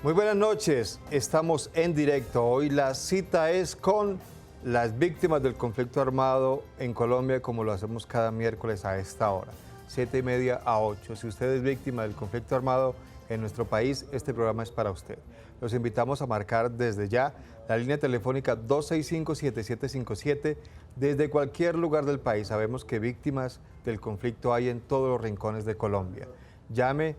Muy buenas noches, estamos en directo. Hoy la cita es con las víctimas del conflicto armado en Colombia, como lo hacemos cada miércoles a esta hora, 7:30 a 8. Si usted es víctima del conflicto armado en nuestro país, este programa es para usted. Los invitamos a marcar desde ya la línea telefónica 265-7757 desde cualquier lugar del país. Sabemos que víctimas del conflicto hay en todos los rincones de Colombia. Llame,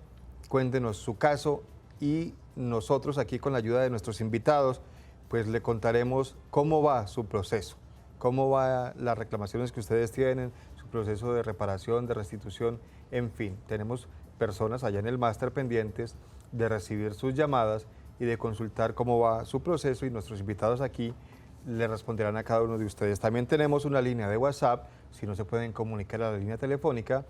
cuéntenos su caso y nosotros aquí con la ayuda de nuestros invitados pues le contaremos cómo va su proceso, cómo van las reclamaciones que ustedes tienen, su proceso de reparación, de restitución, en fin. Tenemos personas allá en el máster pendientes de recibir sus llamadas y de consultar cómo va su proceso, y nuestros invitados aquí le responderán a cada uno de ustedes. También tenemos una línea de WhatsApp, si no se pueden comunicar a la línea telefónica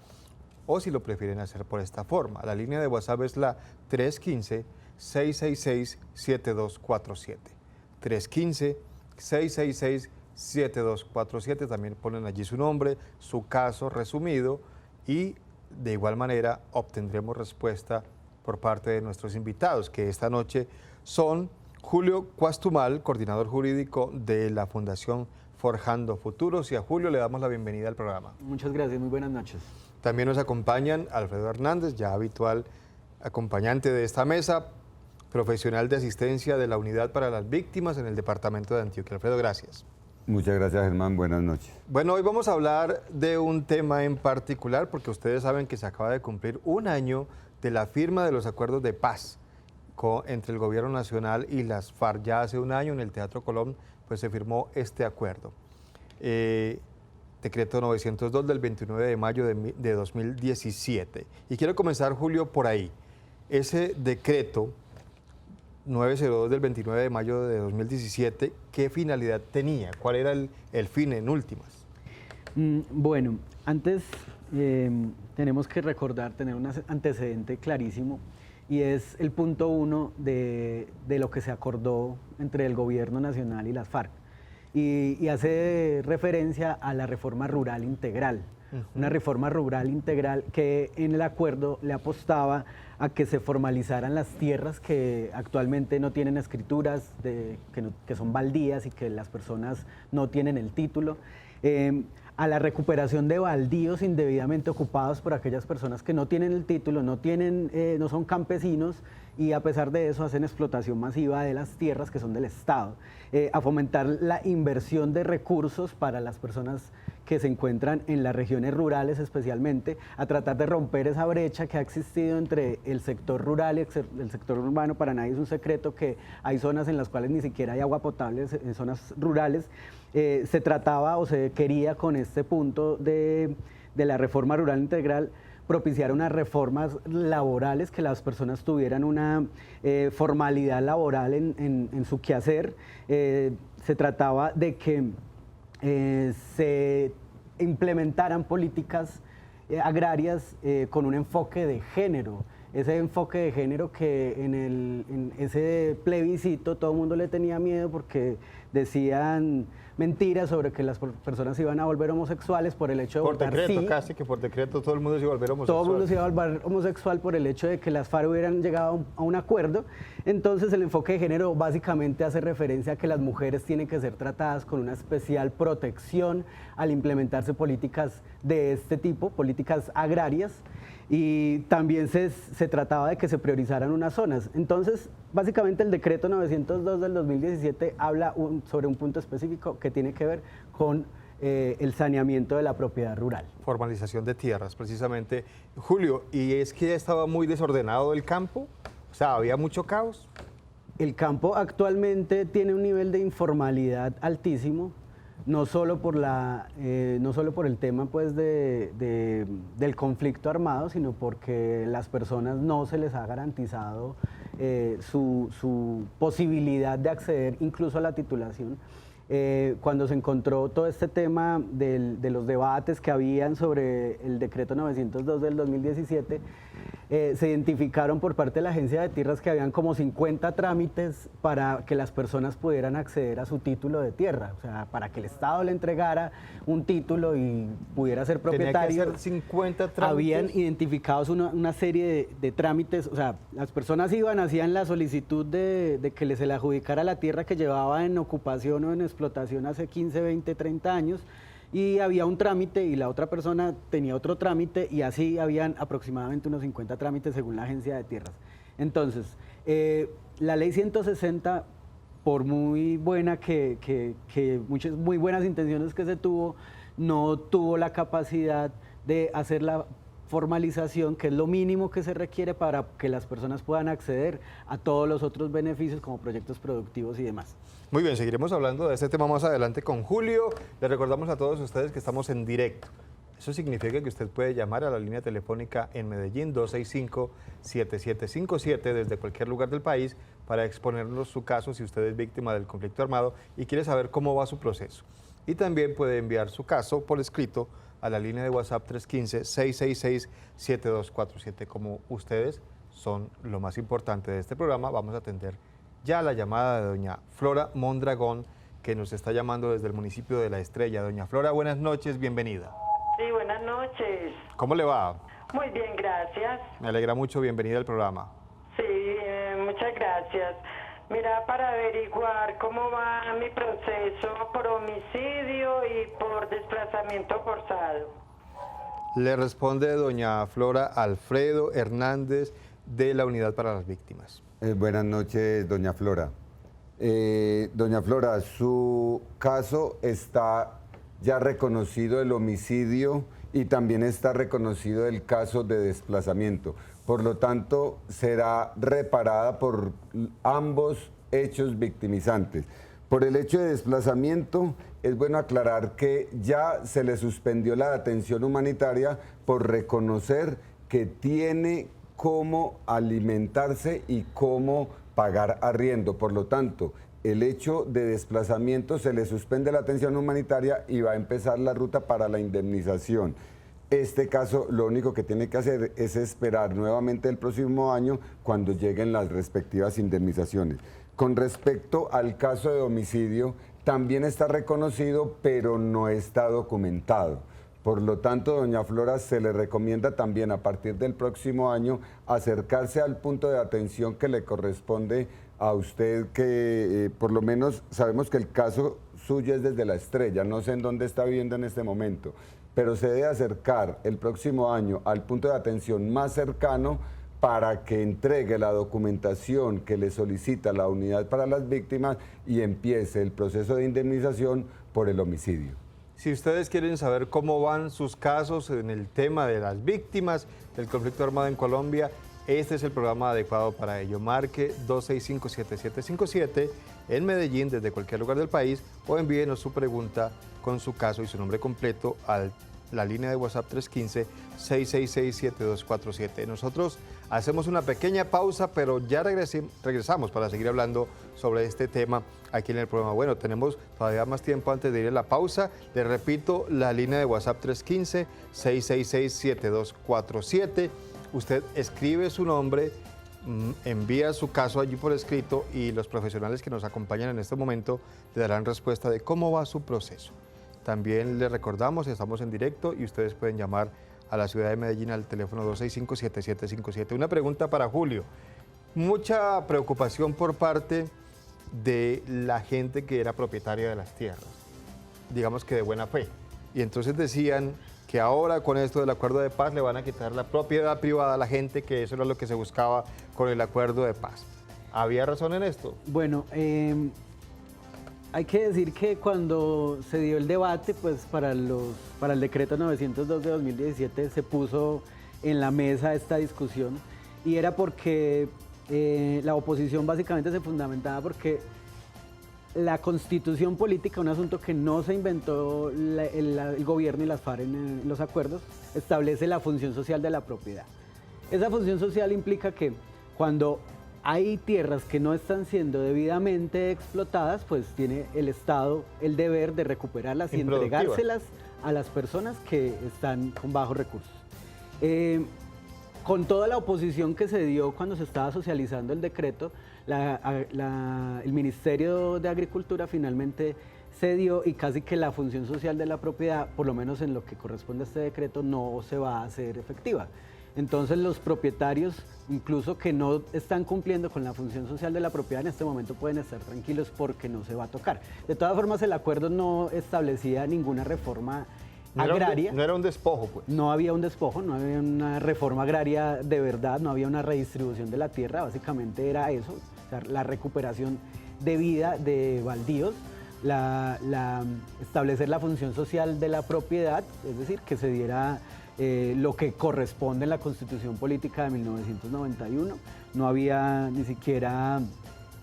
o si lo prefieren hacer por esta forma. La línea de WhatsApp es la 315-666-7247. 315-666-7247. También ponen allí su nombre, su caso resumido, y de igual manera obtendremos respuesta por parte de nuestros invitados, que esta noche son Julio Cuastumal, coordinador jurídico de la Fundación Forjando Futuros, y a Julio le damos la bienvenida al programa. Muchas gracias, muy buenas noches. También nos acompañan Alfredo Hernández, ya habitual acompañante de esta mesa, profesional de asistencia de la Unidad para las Víctimas en el departamento de Antioquia. Alfredo, gracias. Muchas gracias, Germán. Buenas noches. Bueno, hoy vamos a hablar de un tema en particular porque ustedes saben que se acaba de cumplir un año de la firma de los acuerdos de paz entre el Gobierno Nacional y las FARC. Ya hace un año en el Teatro Colón pues se firmó este acuerdo. Decreto 902 del 29 de mayo de 2017. Y quiero comenzar, Julio, por ahí. Ese decreto 902 del 29 de mayo de 2017, ¿qué finalidad tenía? ¿Cuál era el fin en últimas? Bueno, antes tenemos que recordar, tener un antecedente clarísimo, y es el punto 1 de lo que se acordó entre el Gobierno Nacional y las FARC. Y hace referencia a la reforma rural integral. Una reforma rural integral que en el acuerdo le apostaba a que se formalizaran las tierras que actualmente no tienen escrituras, que son baldías y que las personas no tienen el título, a la recuperación de baldíos indebidamente ocupados por aquellas personas que no tienen el título, no son campesinos, y a pesar de eso hacen explotación masiva de las tierras que son del Estado, a fomentar la inversión de recursos para las personas que se encuentran en las regiones rurales, especialmente a tratar de romper esa brecha que ha existido entre el sector rural y el sector urbano. Para nadie es un secreto que hay zonas en las cuales ni siquiera hay agua potable en zonas rurales. Se trataba o se quería con este punto de la reforma rural integral propiciar unas reformas laborales, que las personas tuvieran una formalidad laboral en su quehacer. Se trataba de que se implementaran políticas agrarias con un enfoque de género. Ese enfoque de género que en ese plebiscito todo el mundo le tenía miedo porque decían mentiras sobre que las personas se iban a volver homosexuales por el hecho de votar decreto, sí. casi que por decreto todo el mundo se iba a volver homosexual. Todo el mundo se iba a volver homosexual por el hecho de que las FARC hubieran llegado a un acuerdo. Entonces el enfoque de género básicamente hace referencia a que las mujeres tienen que ser tratadas con una especial protección al implementarse políticas de este tipo, políticas agrarias. Y también se trataba de que se priorizaran unas zonas. Entonces, básicamente el decreto 902 del 2017 habla sobre un punto específico que tiene que ver con el saneamiento de la propiedad rural. Formalización de tierras, precisamente. Julio, ¿y es que ya estaba muy desordenado el campo? O sea, ¿había mucho caos? El campo actualmente tiene un nivel de informalidad altísimo. No solo por el tema pues del conflicto armado, sino porque las personas no se les ha garantizado su posibilidad de acceder incluso a la titulación. cuando se encontró todo este tema de los debates que habían sobre el decreto 902 del 2017, se identificaron por parte de la Agencia de Tierras que habían como 50 trámites para que las personas pudieran acceder a su título de tierra, o sea, para que el Estado le entregara un título y pudiera ser propietario. Tenía que hacer 50 trámites. Habían identificados una serie de trámites, o sea, las personas iban, hacían la solicitud de que se le adjudicara la tierra que llevaba en ocupación o en explotación hace 15, 20, 30 años, y había un trámite y la otra persona tenía otro trámite, y así habían aproximadamente unos 50 trámites según la Agencia de Tierras. Entonces, la ley 160, por muy buena muchas muy buenas intenciones que se tuvo, no tuvo la capacidad de hacer la formalización, que es lo mínimo que se requiere para que las personas puedan acceder a todos los otros beneficios como proyectos productivos y demás. Muy bien, seguiremos hablando de este tema más adelante con Julio. Les recordamos a todos ustedes que estamos en directo. Eso significa que usted puede llamar a la línea telefónica en Medellín 265-7757 desde cualquier lugar del país para exponernos su caso si usted es víctima del conflicto armado y quiere saber cómo va su proceso. Y también puede enviar su caso por escrito a la línea de WhatsApp 315-666-7247. Como ustedes son lo más importante de este programa, vamos a atender ya la llamada de doña Flora Mondragón, que nos está llamando desde el municipio de La Estrella. Doña Flora, buenas noches, bienvenida. Sí, buenas noches. ¿Cómo le va? Muy bien, gracias. Me alegra mucho, bienvenida al programa. Sí, muchas gracias. Mira, para averiguar cómo va mi proceso por homicidio y por desplazamiento forzado. Le responde doña Flora Alfredo Hernández de la Unidad para las Víctimas. Buenas noches, doña Flora. Doña Flora, su caso está ya reconocido el homicidio y también está reconocido el caso de desplazamiento. Por lo tanto, será reparada por ambos hechos victimizantes. Por el hecho de desplazamiento, es bueno aclarar que ya se le suspendió la atención humanitaria por reconocer que tiene cómo alimentarse y cómo pagar arriendo. Por lo tanto, el hecho de desplazamiento se le suspende la atención humanitaria y va a empezar la ruta para la indemnización. Este caso, lo único que tiene que hacer es esperar nuevamente el próximo año cuando lleguen las respectivas indemnizaciones. Con respecto al caso de homicidio, también está reconocido, pero no está documentado. Por lo tanto, doña Flora, se le recomienda también a partir del próximo año acercarse al punto de atención que le corresponde a usted, que por lo menos sabemos que el caso suyo es desde La Estrella, no sé en dónde está viviendo en este momento, pero se debe acercar el próximo año al punto de atención más cercano para que entregue la documentación que le solicita la Unidad para las Víctimas y empiece el proceso de indemnización por el homicidio. Si ustedes quieren saber cómo van sus casos en el tema de las víctimas del conflicto armado en Colombia, este es el programa adecuado para ello. Marque 265-7757 en Medellín desde cualquier lugar del país o envíenos su pregunta con su caso y su nombre completo a la línea de WhatsApp 315-666-7247. Nosotros hacemos una pequeña pausa, pero ya regresamos para seguir hablando sobre este tema aquí en el programa. Bueno, tenemos todavía más tiempo antes de ir a la pausa. Les repito, la línea de WhatsApp 315-666-7247. Usted escribe su nombre, envía su caso allí por escrito y los profesionales que nos acompañan en este momento le darán respuesta de cómo va su proceso. También les recordamos, estamos en directo y ustedes pueden llamar a la ciudad de Medellín al teléfono 265-7757. Una pregunta para Julio. Mucha preocupación por parte de la gente que era propietaria de las tierras, digamos que de buena fe. Y entonces decían que ahora con esto del acuerdo de paz le van a quitar la propiedad privada a la gente, que eso era lo que se buscaba con el acuerdo de paz. ¿Había razón en esto? Bueno, hay que decir que cuando se dio el debate, pues para el decreto 902 de 2017 se puso en la mesa esta discusión y era porque la oposición básicamente se fundamentaba porque la constitución política, un asunto que no se inventó el gobierno y las FARC en los acuerdos, establece la función social de la propiedad. Esa función social implica que cuando hay tierras que no están siendo debidamente explotadas, pues tiene el Estado el deber de recuperarlas y Improductivas. entregárselas a las personas que están con bajos recursos. Con toda la oposición que se dio cuando se estaba socializando el decreto, el Ministerio de Agricultura finalmente cedió y casi que la función social de la propiedad, por lo menos en lo que corresponde a este decreto, no se va a hacer efectiva. Entonces los propietarios, incluso que no están cumpliendo con la función social de la propiedad en este momento, pueden estar tranquilos porque no se va a tocar. De todas formas, el acuerdo no establecía ninguna reforma agraria. No era un despojo, pues. No había un despojo, no había una reforma agraria de verdad, no había una redistribución de la tierra, básicamente era eso, o sea, la recuperación debida de baldíos, establecer la función social de la propiedad, es decir, que se diera lo que corresponde en la Constitución Política de 1991. No había ni siquiera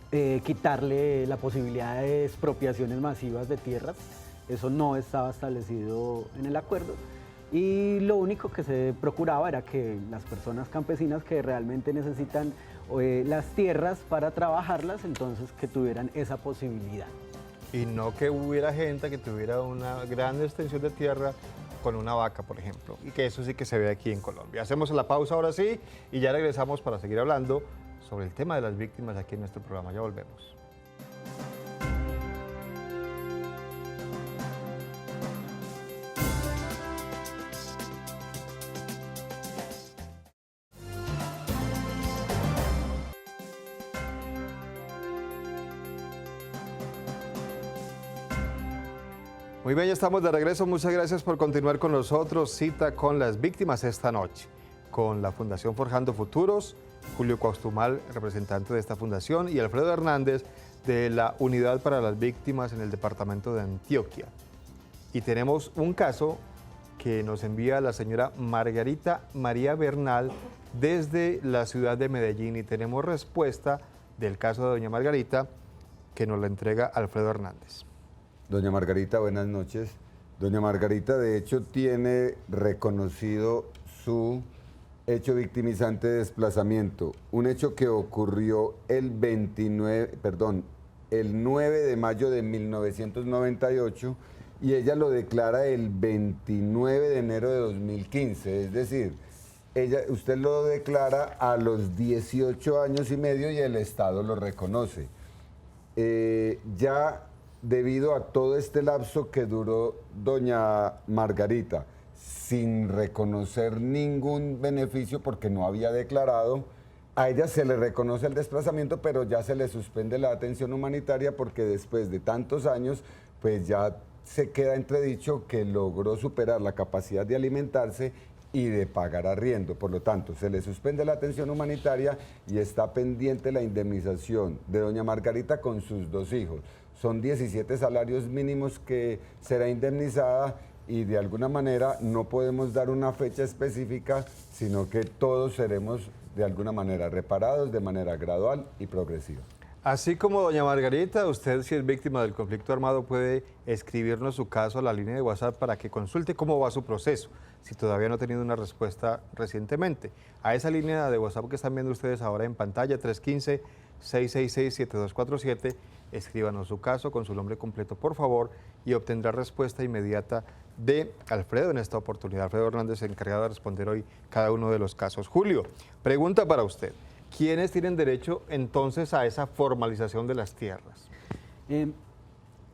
quitarle la posibilidad de expropiaciones masivas de tierras. Eso no estaba establecido en el acuerdo. Y lo único que se procuraba era que las personas campesinas que realmente necesitan las tierras para trabajarlas, entonces que tuvieran esa posibilidad. Y no que hubiera gente que tuviera una gran extensión de tierra con una vaca, por ejemplo, y que eso sí que se ve aquí en Colombia. Hacemos la pausa ahora sí y ya regresamos para seguir hablando sobre el tema de las víctimas aquí en nuestro programa. Ya volvemos. Muy bien, ya estamos de regreso. Muchas gracias por continuar con nosotros. Cita con las víctimas esta noche, con la Fundación Forjando Futuros, Julio Cuauhtumal, representante de esta fundación, y Alfredo Hernández, de la Unidad para las Víctimas en el departamento de Antioquia. Y tenemos un caso que nos envía la señora Margarita María Bernal desde la ciudad de Medellín, y tenemos respuesta del caso de doña Margarita que nos la entrega Alfredo Hernández. Doña Margarita, buenas noches. Doña Margarita, de hecho, tiene reconocido su hecho victimizante de desplazamiento, un hecho que ocurrió el 9 de mayo de 1998, y ella lo declara el 29 de enero de 2015, es decir, usted lo declara a los 18 años y medio y el Estado lo reconoce. Ya debido a todo este lapso que duró doña Margarita, sin reconocer ningún beneficio porque no había declarado, a ella se le reconoce el desplazamiento, pero ya se le suspende la atención humanitaria porque después de tantos años, pues ya se queda entredicho que logró superar la capacidad de alimentarse y de pagar arriendo. Por lo tanto, se le suspende la atención humanitaria y está pendiente la indemnización de doña Margarita con sus 2 hijos. Son 17 salarios mínimos que será indemnizada, y de alguna manera no podemos dar una fecha específica, sino que todos seremos de alguna manera reparados de manera gradual y progresiva. Así como doña Margarita, usted, si es víctima del conflicto armado, puede escribirnos su caso a la línea de WhatsApp para que consulte cómo va su proceso, si todavía no ha tenido una respuesta recientemente. A esa línea de WhatsApp que están viendo ustedes ahora en pantalla, 315-666-7247, escríbanos su caso con su nombre completo, por favor, y obtendrá respuesta inmediata de Alfredo en esta oportunidad. Alfredo Hernández, encargado de responder hoy cada uno de los casos. Julio, pregunta para usted. ¿Quiénes tienen derecho entonces a esa formalización de las tierras?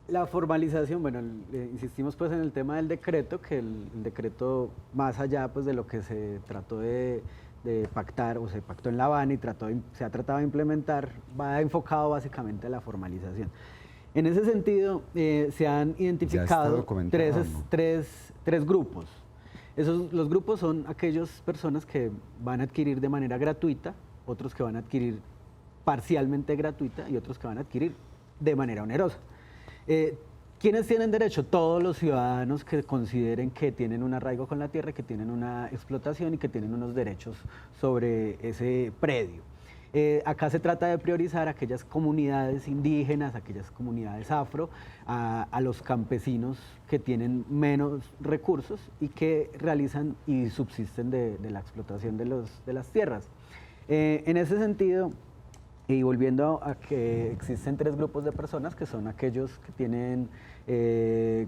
La formalización, bueno, insistimos pues en el tema del decreto, que el decreto, más allá pues de lo que se trató de pactar o se pactó en La Habana y se ha tratado de implementar, va enfocado básicamente a la formalización. En ese sentido, se han identificado tres grupos. Los grupos son aquellas personas que van a adquirir de manera gratuita, otros que van a adquirir parcialmente gratuita y otros que van a adquirir de manera onerosa. ¿Quiénes tienen derecho? Todos los ciudadanos que consideren que tienen un arraigo con la tierra, que tienen una explotación y que tienen unos derechos sobre ese predio. Acá se trata de priorizar aquellas comunidades indígenas, aquellas comunidades afro, a los campesinos que tienen menos recursos y que realizan y subsisten de la explotación de las tierras. En ese sentido, Y volviendo a que existen 3 grupos de personas, que son aquellos que tienen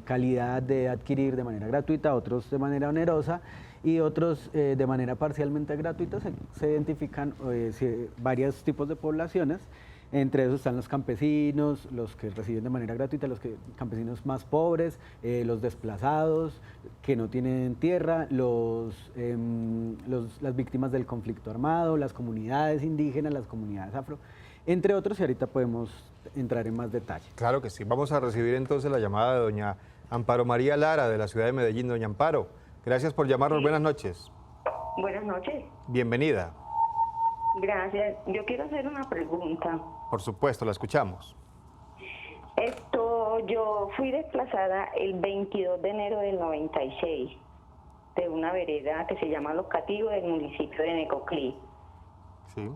calidad de adquirir de manera gratuita, otros de manera onerosa y otros de manera parcialmente gratuita. Se identifican varios tipos de poblaciones. Entre esos están los campesinos, los que reciben de manera gratuita, campesinos más pobres, los desplazados, que no tienen tierra, las víctimas del conflicto armado, las comunidades indígenas, las comunidades afro, entre otros, y ahorita podemos entrar en más detalle. Claro que sí. Vamos a recibir entonces la llamada de doña Amparo María Lara, de la ciudad de Medellín. Doña Amparo, gracias por llamarnos. Buenas noches. Buenas noches. Bienvenida. Gracias. Yo quiero hacer una pregunta. Por supuesto, la escuchamos. Yo fui desplazada el 22 de enero del 96 de una vereda que se llama Los Cativos del municipio de Necoclí. Sí.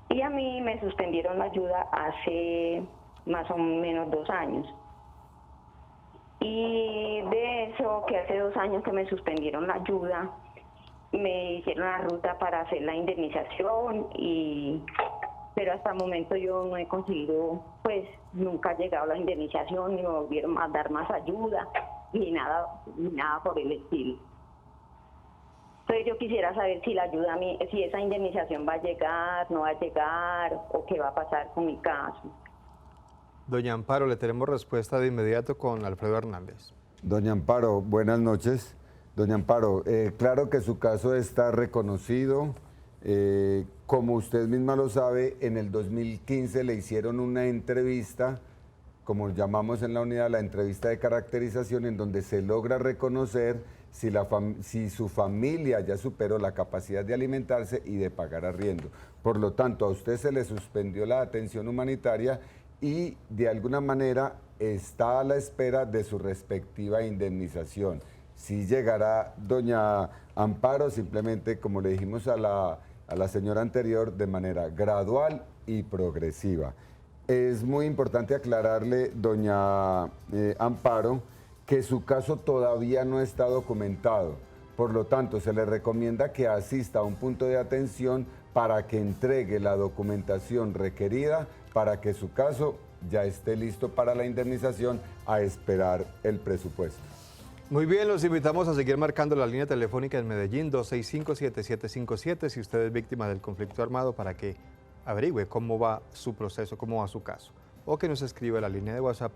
Y a mí me suspendieron la ayuda hace más o menos 2 años. Y de eso, que hace 2 años que me suspendieron la ayuda, me hicieron la ruta para hacer la indemnización, pero hasta el momento yo no he conseguido, pues nunca ha llegado la indemnización, ni me volvieron a dar más ayuda, ni nada por el estilo. Entonces yo quisiera saber si la ayuda, si esa indemnización va a llegar, no va a llegar, o qué va a pasar con mi caso. Doña Amparo, le tenemos respuesta de inmediato con Alfredo Hernández. Doña Amparo, buenas noches. Doña Amparo, claro que su caso está reconocido. Como usted misma lo sabe, en el 2015 le hicieron una entrevista, como llamamos en la unidad, la entrevista de caracterización, en donde se logra reconocer si su familia ya superó la capacidad de alimentarse y de pagar arriendo. Por lo tanto, a usted se le suspendió la atención humanitaria y de alguna manera está a la espera de su respectiva indemnización. Si llegará doña Amparo, simplemente, como le dijimos a la señora anterior, de manera gradual y progresiva. Es muy importante aclararle, doña Amparo, que su caso todavía no está documentado. Por lo tanto, se le recomienda que asista a un punto de atención para que entregue la documentación requerida para que su caso ya esté listo para la indemnización, a esperar el presupuesto. Muy bien, los invitamos a seguir marcando la línea telefónica en Medellín, 265-7757, si usted es víctima del conflicto armado, para que averigüe cómo va su proceso, cómo va su caso. O que nos escriba a la línea de WhatsApp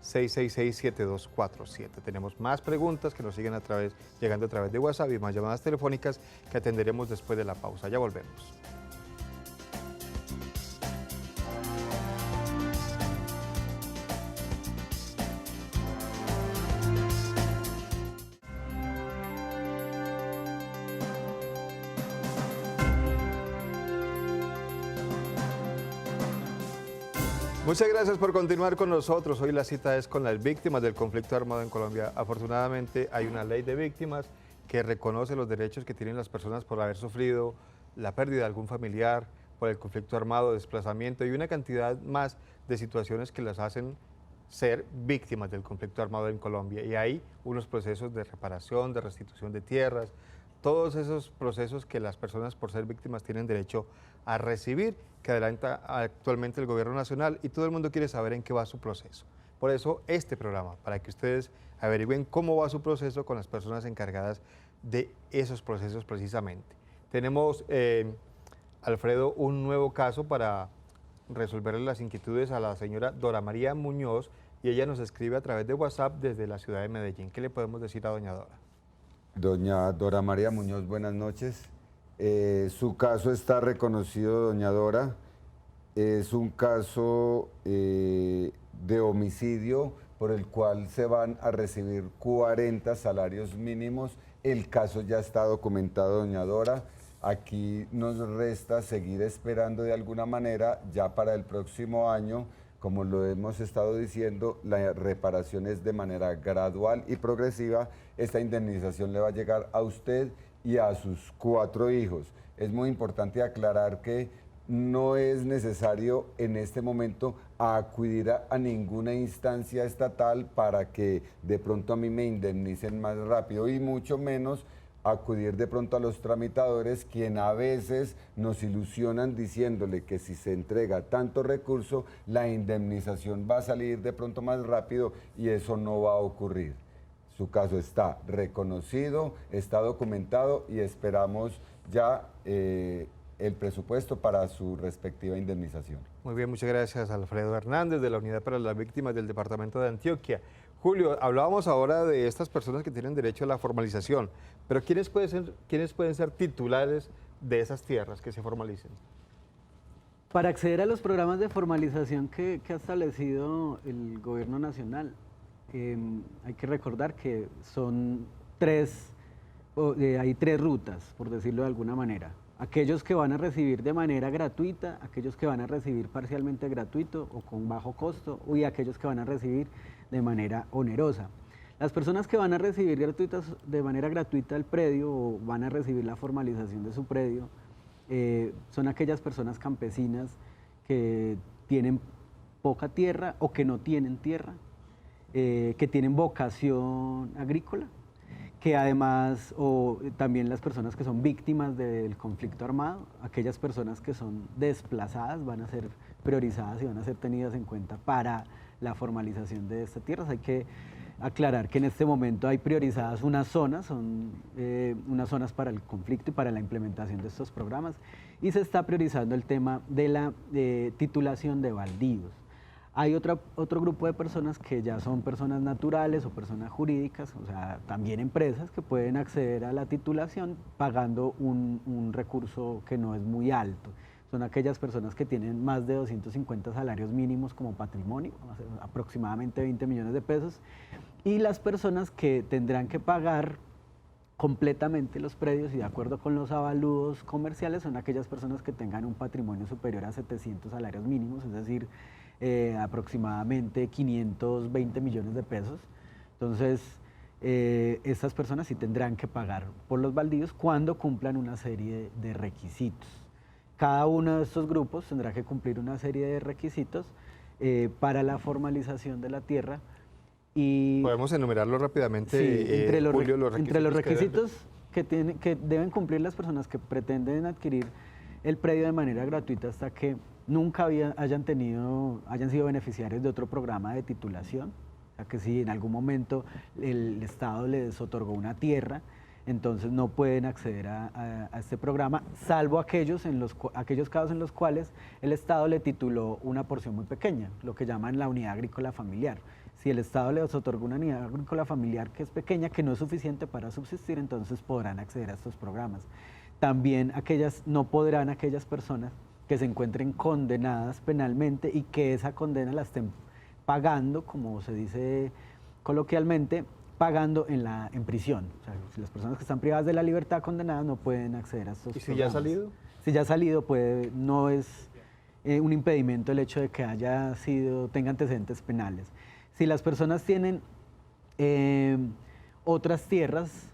315-666-7247. Tenemos más preguntas que nos siguen llegando a través de WhatsApp y más llamadas telefónicas que atenderemos después de la pausa. Ya volvemos. Muchas gracias por continuar con nosotros. Hoy la cita es con las víctimas del conflicto armado en Colombia. Afortunadamente hay una ley de víctimas que reconoce los derechos que tienen las personas por haber sufrido la pérdida de algún familiar por el conflicto armado, desplazamiento y una cantidad más de situaciones que las hacen ser víctimas del conflicto armado en Colombia. Y hay unos procesos de reparación, de restitución de tierras, todos esos procesos que las personas por ser víctimas tienen derecho a recibir, que adelanta actualmente el gobierno nacional, y todo el mundo quiere saber en qué va su proceso. Por eso este programa, para que ustedes averigüen cómo va su proceso con las personas encargadas de esos procesos precisamente. Tenemos, Alfredo, un nuevo caso para resolverle las inquietudes a la señora Dora María Muñoz, y ella nos escribe a través de WhatsApp desde la ciudad de Medellín. ¿Qué le podemos decir a doña Dora? Doña Dora María Muñoz, buenas noches. Su caso está reconocido, doña Dora. Es un caso de homicidio por el cual se van a recibir 40 salarios mínimos. El caso ya está documentado, doña Dora. Aquí nos resta seguir esperando de alguna manera, ya para el próximo año, como lo hemos estado diciendo, la reparación es de manera gradual y progresiva. Esta indemnización le va a llegar a usted y a sus 4 hijos. Es muy importante aclarar que no es necesario en este momento acudir a ninguna instancia estatal para que de pronto a mí me indemnicen más rápido, y mucho menos acudir de pronto a los tramitadores, quien a veces nos ilusionan diciéndole que si se entrega tanto recurso, la indemnización va a salir de pronto más rápido y eso no va a ocurrir. Su caso está reconocido, está documentado y esperamos ya el presupuesto para su respectiva indemnización. Muy bien, muchas gracias Alfredo Hernández de la Unidad para las Víctimas del Departamento de Antioquia. Julio, hablábamos ahora de estas personas que tienen derecho a la formalización, pero ¿quiénes pueden ser titulares de esas tierras que se formalicen? Para acceder a los programas de formalización que ha establecido el Gobierno Nacional, hay que recordar que son hay tres rutas, por decirlo de alguna manera. Aquellos que van a recibir de manera gratuita, aquellos que van a recibir parcialmente gratuito o con bajo costo, y aquellos que van a recibir de manera onerosa. Las personas que van a recibir de manera gratuita el predio o van a recibir la formalización de su predio son aquellas personas campesinas que tienen poca tierra o que no tienen tierra, que tienen vocación agrícola, que además, o también las personas que son víctimas del conflicto armado, aquellas personas que son desplazadas van a ser priorizadas y van a ser tenidas en cuenta para la formalización de estas tierras. Hay que aclarar que en este momento hay priorizadas unas zonas, son unas zonas para el conflicto y para la implementación de estos programas, y se está priorizando el tema de la titulación de baldíos. Hay otro grupo de personas que ya son personas naturales o personas jurídicas, o sea, también empresas que pueden acceder a la titulación pagando un recurso que no es muy alto. Son aquellas personas que tienen más de 250 salarios mínimos como patrimonio, aproximadamente 20 millones de pesos, y las personas que tendrán que pagar completamente los predios y de acuerdo con los avalúos comerciales son aquellas personas que tengan un patrimonio superior a 700 salarios mínimos, es decir, aproximadamente 520 millones de pesos. Entonces, estas personas sí tendrán que pagar por los baldíos cuando cumplan una serie de requisitos. Cada uno de estos grupos tendrá que cumplir una serie de requisitos para la formalización de la tierra. Y podemos enumerarlo rápidamente, sí, entre los Julio, requisitos que deben cumplir las personas que pretenden adquirir el predio de manera gratuita hasta que nunca hayan sido beneficiarios de otro programa de titulación. O sea que si en algún momento el Estado les otorgó una tierra, entonces no pueden acceder a este programa, salvo aquellos casos en los cuales el Estado le tituló una porción muy pequeña, lo que llaman la unidad agrícola familiar. Si el Estado les otorgó una unidad agrícola familiar que es pequeña, que no es suficiente para subsistir, entonces podrán acceder a estos programas. También no podrán aquellas personas que se encuentren condenadas penalmente y que esa condena la estén pagando, como se dice coloquialmente, pagando en prisión. O sea, si las personas que están privadas de la libertad condenadas no pueden acceder a estos programas. ¿Y si ya ha salido? Si ya ha salido, no es un impedimento el hecho de que tenga antecedentes penales. Si las personas tienen otras tierras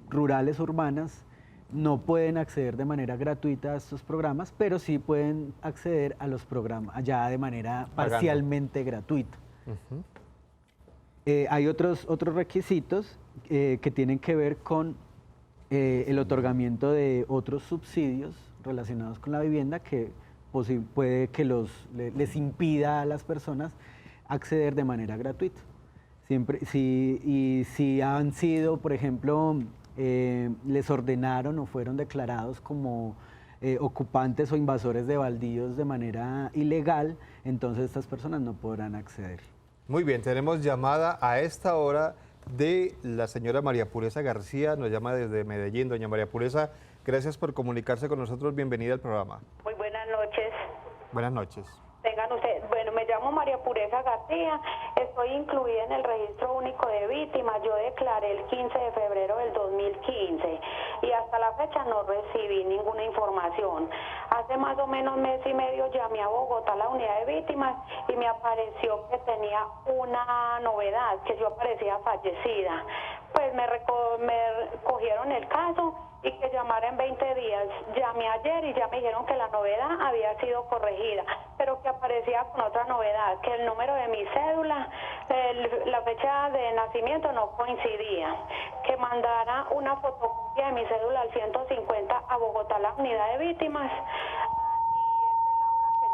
rurales, urbanas, no pueden acceder de manera gratuita a estos programas, pero sí pueden acceder a los programas ya de manera parcialmente gratuita. Hay otros requisitos que tienen que ver con el otorgamiento de otros subsidios relacionados con la vivienda que puede que les impida a las personas acceder de manera gratuita. Si han sido, por ejemplo, les ordenaron o fueron declarados como ocupantes o invasores de baldíos de manera ilegal, entonces estas personas no podrán acceder. Muy bien, tenemos llamada a esta hora de la señora María Pureza García, nos llama desde Medellín. Doña María Pureza, gracias por comunicarse con nosotros, bienvenida al programa. Muy buenas noches. Buenas noches. Tengan ustedes, bueno, me llamo María Pureza García, estoy incluida en el registro único de víctimas, yo declaré el 15 de febrero del 2015 y hasta la fecha no recibí ninguna información. Hace más o menos mes y medio llamé a Bogotá, a la unidad de víctimas, y me apareció que tenía una novedad, que yo aparecía fallecida. pues me cogieron el caso y que llamara en 20 días. Llamé ayer y ya me dijeron que la novedad había sido corregida, pero que aparecía con otra novedad, que el número de mi cédula, la fecha de nacimiento no coincidía, que mandara una fotocopia de mi cédula al 150 a Bogotá, la unidad de víctimas.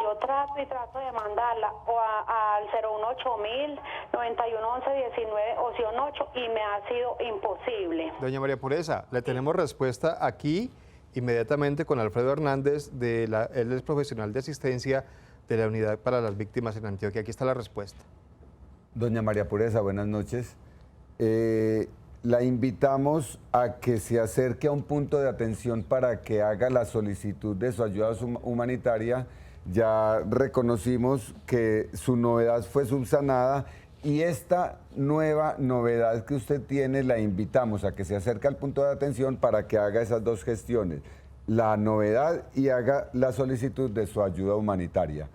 Yo trato de mandarla o al 018.000, 911119 opción 8 y me ha sido imposible. Doña María Pureza, le tenemos respuesta aquí inmediatamente con Alfredo Hernández, él es profesional de asistencia de la Unidad para las Víctimas en Antioquia. Aquí está la respuesta. Doña María Pureza, buenas noches. La invitamos a que se acerque a un punto de atención para que haga la solicitud de su ayuda humanitaria. Ya reconocimos que su novedad fue subsanada y esta nueva novedad que usted tiene la invitamos a que se acerque al punto de atención para que haga esas dos gestiones, la novedad y haga la solicitud de su ayuda humanitaria.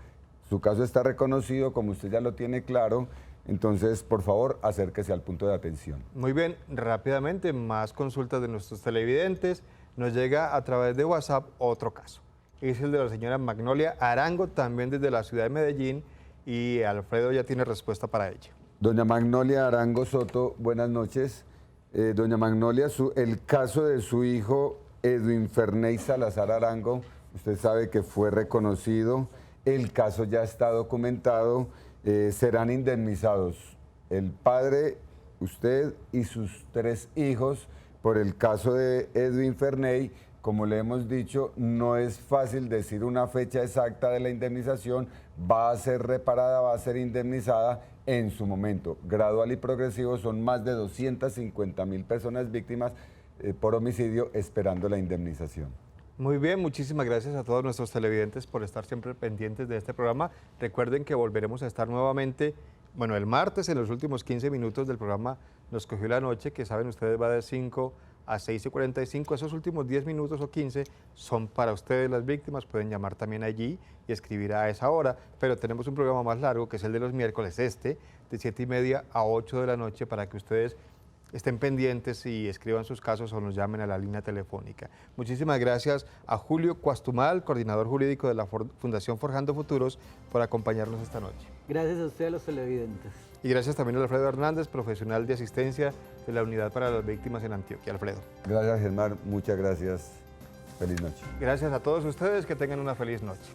Su caso está reconocido, como usted ya lo tiene claro, entonces por favor acérquese al punto de atención. Muy bien, rápidamente, más consultas de nuestros televidentes. Nos llega a través de WhatsApp otro caso. Es el de la señora Magnolia Arango, también desde la ciudad de Medellín, y Alfredo ya tiene respuesta para ella. Doña Magnolia Arango Soto, buenas noches. Doña Magnolia, el caso de su hijo Edwin Ferney Salazar Arango, usted sabe que fue reconocido, el caso ya está documentado, serán indemnizados el padre, usted y sus 3 hijos por el caso de Edwin Ferney. Como le hemos dicho, no es fácil decir una fecha exacta de la indemnización, va a ser reparada, va a ser indemnizada en su momento. Gradual y progresivo, son más de 250.000 personas víctimas por homicidio esperando la indemnización. Muy bien, muchísimas gracias a todos nuestros televidentes por estar siempre pendientes de este programa. Recuerden que volveremos a estar nuevamente, bueno, el martes en los últimos 15 minutos del programa Nos Cogió la Noche, que saben ustedes va de 5 a 6:45, esos últimos 10 minutos o 15 son para ustedes las víctimas, pueden llamar también allí y escribir a esa hora, pero tenemos un programa más largo que es el de los miércoles, de 7:30 a 8 de la noche, para que ustedes estén pendientes y escriban sus casos o nos llamen a la línea telefónica. Muchísimas gracias a Julio Cuastumal, coordinador jurídico de la Fundación Forjando Futuros, por acompañarnos esta noche. Gracias a ustedes, los televidentes. Y gracias también a Alfredo Hernández, profesional de asistencia de la Unidad para las Víctimas en Antioquia. Alfredo. Gracias, Germán. Muchas gracias. Feliz noche. Gracias a todos ustedes. Que tengan una feliz noche.